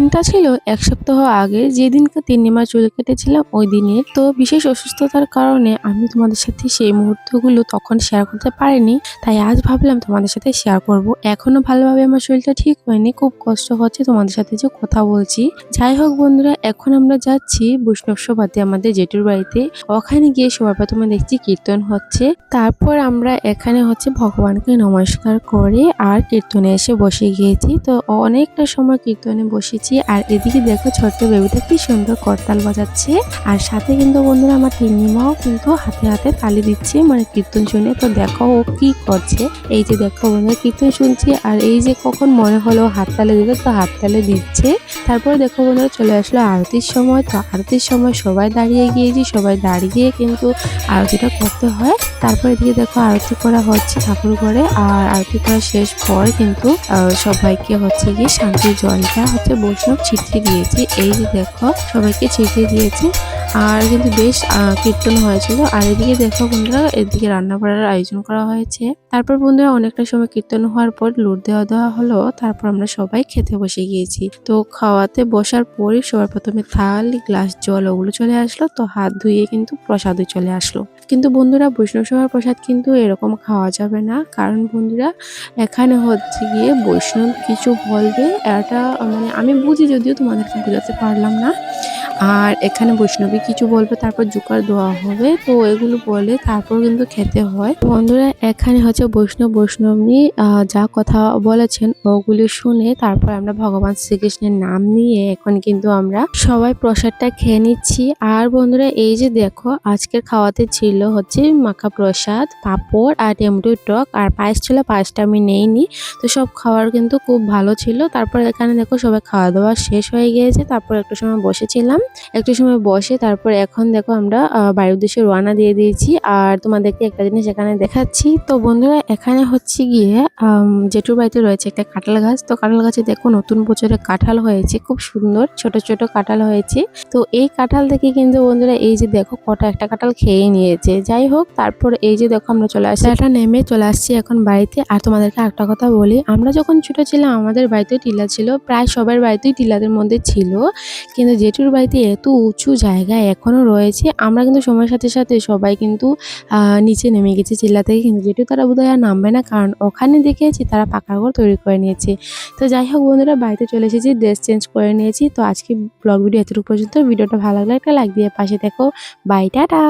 দিনটা ছিল এক সপ্তাহ আগে, যেদিনকে তিন্নিমার চুল কেটেছিলাম ওই দিনের। তো বিশেষ অসুস্থতার কারণে আমি তোমাদের সাথে সেই মুহূর্তগুলো তখন শেয়ার করতে পারিনি, তাই আজ ভাবলাম তোমাদের সাথে শেয়ার করব। এখনো ভালোভাবে আমার শরীরটা ঠিক হয়নি, খুব কষ্ট হচ্ছে তোমাদের সাথে যে কথা বলছি। যাই হোক বন্ধুরা, এখন আমরা যাচ্ছি বৈষ্ণব সভাতে আমাদের জেঠুর বাড়িতে। ওখানে গিয়ে সবার প্রথমে দেখছি কীর্তন হচ্ছে, তারপর আমরা এখানে হচ্ছে ভগবানকে নমস্কার করে আর কীর্তনে এসে বসে গিয়েছি। তো অনেকটা সময় কীর্তনে বসেছি, আর এদিকে দেখো ছোট্ট বেবিটা কি সুন্দর করতাল বাজাচ্ছে। আর সাথে কিন্তু বন্ধুরা আমার তিন্নিমাও কিন্তু হাতে হাতে তালি দিচ্ছে, মানে কীর্তন শুনে। তো দেখো ও কি করছে, এই যে দেখো বন্ধুরা কীর্তন শুনছি, আর এই যে কখন মনে হলো হাততালি দিবে, তো হাততালি দিচ্ছে। তারপরে দেখো বন্ধুরা চলে আসলো আরতির সময়। তো আরতির সময় সবাই দাঁড়িয়ে গিয়েছি, সবাই দাঁড়িয়ে কিন্তু আরতিটা করতে হয়। তারপরে এদিকে দেখো আরতি করা হচ্ছে ঠাকুর ঘরে, আর আরতি করা শেষ পর কিন্তু সবাইকে হচ্ছে গিয়ে শান্তির জলটা হচ্ছে বৈষ্ণব ছিটিয়ে দিয়েছি। এই যে দেখো সবাইকে ছিটিয়ে দিয়েছি, আর কিন্তু বেশ কীর্তন হয়েছিল। আর এদিকে দেখো বন্ধুরা এদিকে রান্না করার আয়োজন করা হয়েছে। তারপর বন্ধুরা অনেকটা সময় কীর্তন হওয়ার পর লুট দেওয়া হলো, তারপর আমরা সবাই খেতে বসে গিয়েছি। তো খাওয়াতে বসার পরই সবার প্রথমে থালি গ্লাস জল ওগুলো চলে আসলো, তো হাত ধুয়ে কিন্তু প্রসাদও চলে আসলো। কিন্তু বন্ধুরা বৈষ্ণব সভার প্রসাদ কিন্তু এরকম খাওয়া যাবে না, কারণ বন্ধুরা এখানে হচ্ছে গিয়ে বৈষ্ণব কিছু বলবে, এটা মানে আমি বুঝি যদিও তোমাদেরকে বোঝাতে পারলাম না। আর এখানে বৈষ্ণবী কিছু বলবে, তারপর জোকার দেওয়া হবে, তো এগুলো বলে তারপর কিন্তু খেতে হয়। বন্ধুরা এখানে হচ্ছে বৈষ্ণবী যা কথা বলেছেন ওগুলি শুনে তারপর আমরা ভগবান শ্রীকৃষ্ণের নাম নিয়ে এখন কিন্তু আমরা সবাই প্রসাদটা খেয়ে নিচ্ছি। আর বন্ধুরা এই যে দেখো আজকের খাওয়াতে ছিল হচ্ছে মাখা প্রসাদ, পাঁপড় আর টমেটো টক, আর পায়েস ছিল, পায়েসটা আমি নেইনি। তো সব খাবার কিন্তু খুব ভালো ছিল। তারপর এখানে দেখো সবাই খাওয়া দাওয়া শেষ হয়ে গিয়েছে, তারপর একটু সময় বসেছিলাম, একটু সময় বসে তারপর এখন দেখো আমরা বাড়ির উদ্দেশ্যে রওনা দিয়ে দিয়েছি। আর তোমাদেরকে একটা জিনিস এখানে দেখাচ্ছি। তো বন্ধুরা এখানে হচ্ছে গিয়ে জেঠুর বাড়িতে রয়েছে একটা কাঁঠাল গাছ। তো কাঁঠাল গাছে দেখো নতুন বছরে কাঁঠাল হয়েছে, খুব সুন্দর ছোট ছোট কাঁঠাল হয়েছে। তো এই কাঁঠাল থেকে কিন্তু বন্ধুরা এই যে দেখো কটা একটা কাঁঠাল খেয়ে নিয়েছে। যাই হোক তারপর এই যে দেখো আমরা চলে আসছি, এটা নেমে চলে আসছি এখন বাড়িতে। আর তোমাদেরকে একটা কথা বলি, আমরা যখন ছোট ছিলাম আমাদের বাড়িতে টিলা ছিল, প্রায় সবার বাড়িতেই টিলাদের মধ্যে ছিল, কিন্তু জেঠুর বাড়িতে এত উঁচু জায়গায় এখনো রয়েছে। আমরা কিন্তু সময়ের সাথে সাথে সবাই কিন্তু নিচে নেমে গেছি চিল্লা থেকে, কিন্তু জেঠু তারা বোধহয় আর নামবে না, কারণ ওখানে দেখেছি তারা পাকা ঘর তৈরি করে নিয়েছে। তো যাই হোক বন্ধুরা বাড়িতে চলে এসেছি, ড্রেস চেঞ্জ করে নিয়েছি। তো আজকে ব্লগ ভিডিও এতটুকু পর্যন্ত। ভিডিওটা ভালো লাগলে একটা লাইক দিয়ে পাশে দেখো। Bye, tata.